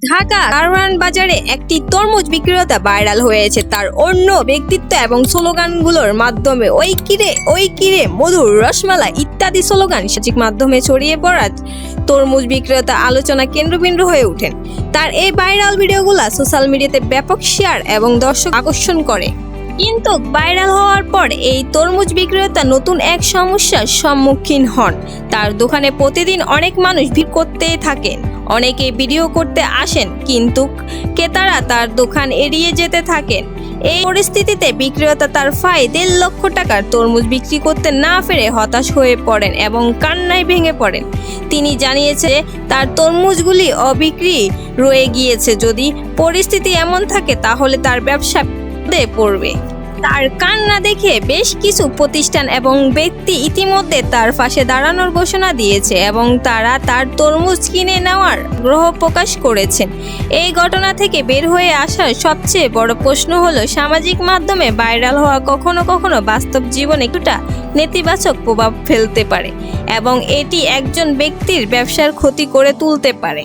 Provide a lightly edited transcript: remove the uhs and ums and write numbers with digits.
ঢাকা কারওয়ান বাজারে একটি তরমুজ বিক্রেতা ভাইরাল হয়েছে তার অন্য ব্যক্তিত্ব এবং স্লোগানগুলোর মাধ্যমে। ওই কিরে মধুর রসমালাই ইত্যাদি স্লোগান সামাজিক মাধ্যমে ছড়িয়ে পড়া তরমুজ বিক্রেতা আলোচনা কেন্দ্রবিন্দু হয়ে ওঠেন। তার এই ভাইরাল ভিডিওগুলো সোশ্যাল মিডিয়াতে ব্যাপক শেয়ার এবং দর্শক আকর্ষণ করে। কিন্তু ভাইরাল হওয়ার পর এই তরমুজ বিক্রেতা নতুন এক সমস্যার সম্মুখীন হন। তার দোকানে প্রতিদিন অনেক মানুষ ভিড় করতেই থাকেন। অনেকে ভিডিও করতে আসেন, কিন্তু ক্রেতারা তার দোকান এড়িয়ে যেতে থাকেন। এই পরিস্থিতিতে বিক্রেতা তার প্রায় 1.5 লক্ষ টাকার তরমুজ বিক্রি করতে না পেরে হতাশ হয়ে পড়েন এবং কান্নায় ভেঙে পড়েন। তিনি জানিয়েছে তার তরমুজগুলি অবিক্রি রয়ে গিয়েছে। যদি পরিস্থিতি এমন থাকে তাহলে তার ব্যবসা পড়বে। তার কান্না দেখে বেশ কিছু প্রতিষ্ঠান এবং ব্যক্তি ইতিমধ্যে তার পাশে দাঁড়ানোর ঘোষণা দিয়েছে এবং তারা তার তরমুজ কিনে নেওয়ার আগ্রহ প্রকাশ করেছেন। এই ঘটনা থেকে বের হয়ে আসার সবচেয়ে বড় প্রশ্ন হলো, সামাজিক মাধ্যমে ভাইরাল হওয়া কখনো কখনো বাস্তব জীবনে কিছুটা নেতিবাচক প্রভাব ফেলতে পারে এবং এটি একজন ব্যক্তির ব্যবসার ক্ষতি করে তুলতে পারে।